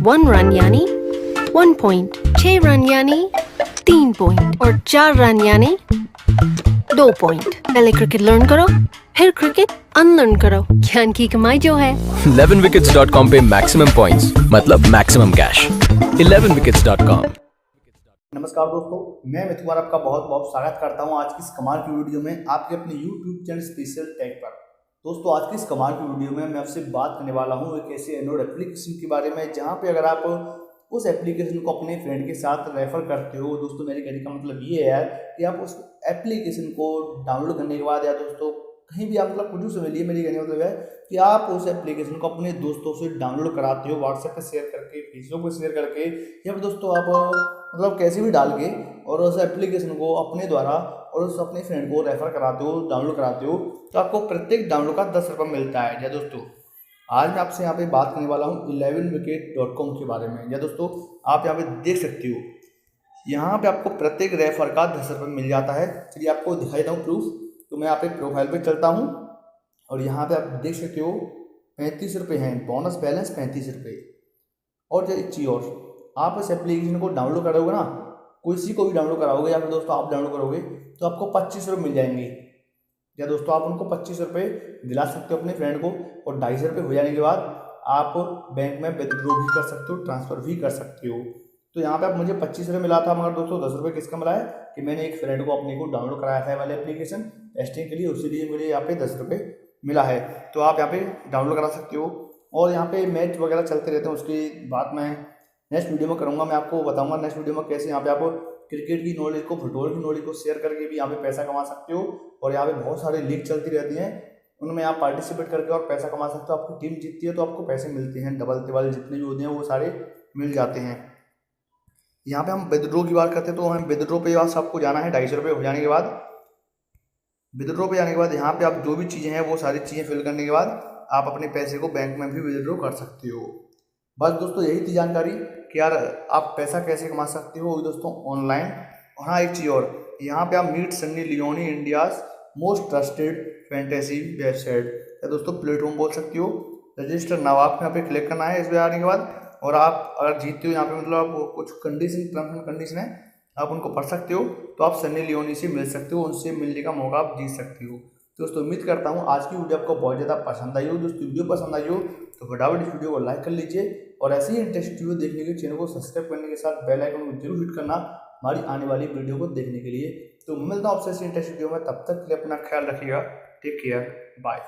1 run यानी 1 point, 6 run यानी 3 point और 4 रन यानी 2 पॉइंट। पहले क्रिकेट लर्न करो, फिर क्रिकेट अनलर्न करो। ज्ञान की कमाई जो है 11wickets.com पे मैक्सिमम पॉइंट्स मतलब मैक्सिमम कैश। 11wickets.com। नमस्कार दोस्तों, मैं अमित कुमार आपका बहुत बहुत स्वागत करता हूं आज की इस कमाल की वीडियो में आपके अपने YouTube चैनल स्पेशल टैग पर। दोस्तों, आज की इस कमाल की वीडियो में मैं आपसे बात करने वाला हूं एक ऐसे एंड्रॉइड एप्लीकेशन के बारे में जहां पे अगर आप उस एप्लीकेशन को अपने फ्रेंड के साथ रेफर करते हो। दोस्तों, मेरे कहने का मतलब ये है यार कि आप उस एप्लीकेशन को डाउनलोड करने के बाद या दोस्तों कहीं भी आप मतलब कुछ से मिलिए, मेरी कहने का मतलब है कि आप उस एप्लीकेशन को अपने दोस्तों से डाउनलोड कराते हो, व्हाट्सएप पे शेयर करके, फेसबुक पे शेयर करके, या फिर दोस्तों आप मतलब कैसे भी डाल के और उस एप्लीकेशन को अपने द्वारा और उस अपने फ्रेंड को रेफर कराते हो, डाउनलोड कराते हो, तो आपको प्रत्येक डाउनलोड का 10 रुपये मिलता है। या दोस्तों, आज मैं आपसे यहाँ पे बात करने वाला हूँ 11wicket.com के बारे में। या दोस्तों, आप यहाँ पे देख सकते हो, यहाँ पे आपको प्रत्येक रेफर का 10 रुपये मिल जाता है। चलिए आपको दिखाई देता हूँ प्रूफ। तो मैं यहाँ पे प्रोफाइल पे चलता हूँ और यहाँ पे आप देख सकते हो 35 रुपये हैं, बोनस बैलेंस 35 रुपये। और एक चीज़ और, आप इस एप्लीकेशन को डाउनलोड करोगे ना, किसी को भी डाउनलोड कराओगे या फिर दोस्तों आप डाउनलोड करोगे तो आपको 25 रुपये मिल जाएंगे। या दोस्तों, आप उनको 25 रुपये दिला सकते हो अपने फ्रेंड को, और 250 रुपये हो जाने के बाद आप बैंक में विथड्रॉ भी कर सकते हो, ट्रांसफ़र भी कर सकते हो। तो यहाँ पे अब मुझे 25 रुपये मिला था, मगर दोस्तों 10 रुपये किसका मिला है कि मैंने एक फ्रेंड को अपने को डाउनलोड कराया था वाले एप्लीकेशन टेस्टिंग के लिए, उसी लिए मुझे यहाँ पे 10 रुपये मिला है। तो आप यहाँ पे डाउनलोड करा सकते हो। और यहाँ पे मैच वगैरह चलते रहते हैं, उसकी बात मैं नेक्स्ट वीडियो में करूँगा। मैं आपको बताऊँगा नेक्स्ट वीडियो में कैसे यहाँ पे आप क्रिकेट की नॉलेज को, फुटबॉल की नॉलेज को शेयर करके भी यहाँ पे पैसा कमा सकते हो। और यहाँ पे बहुत सारे लीग चलती रहती हैं, उनमें आप पार्टिसिपेट करके और पैसा कमा सकते हो। आपकी टीम जीतती है तो आपको पैसे मिलते हैं, डबल तिबल जितने भी होते हैं वो सारे मिल जाते हैं। यहाँ पे हम विथड्रॉ की बात करते हैं, तो हम विथड्रॉ पे बस आपको जाना है। 250 रुपये हो जाने के बाद, विथड्रॉ पे जाने के बाद यहाँ पे आप जो भी चीज़ें हैं वो सारी चीज़ें फिल करने के बाद आप अपने पैसे को बैंक में भी विथड्रॉ कर सकते हो। बस दोस्तों, यही थी जानकारी कि यार आप पैसा कैसे कमा सकते हो दोस्तों ऑनलाइन। और हाँ, एक चीज़ और, यहाँ पे आप meet Sunny Leone India's most trusted fantasy website या दोस्तों प्लेटफॉर्म बोल सकती हो। रजिस्टर नाउ आप यहाँ पे क्लिक करना है इस पे आने के बाद, और आप अगर जीतते हो यहाँ पे मतलब आप कुछ कंडीशन, टर्म्स एंड कंडीशन है, आप उनको पढ़ सकते हो। तो आप सन्नी लियोनी से मिल सकते हो, उनसे मिलने का मौका आप जीत सकते हो। दोस्तों, उम्मीद करता हूँ आज की वीडियो आपको बहुत ज़्यादा पसंद आई हो। दोस्तों, वीडियो पसंद आई हो तो फटाफट इस वीडियो को लाइक कर लीजिए, और ऐसे ही इंटरेस्टिंग वीडियो देखने के लिए चैनल को सब्सक्राइब करने के साथ बेल आइकन को जरूर हिट करना हमारी आने वाली वीडियो को देखने के लिए। तो मिलता हूँ आपसे ऐसी इंटरेस्टिंग वीडियो में, तब तक के लिए अपना ख्याल रखिएगा। Take care, bye.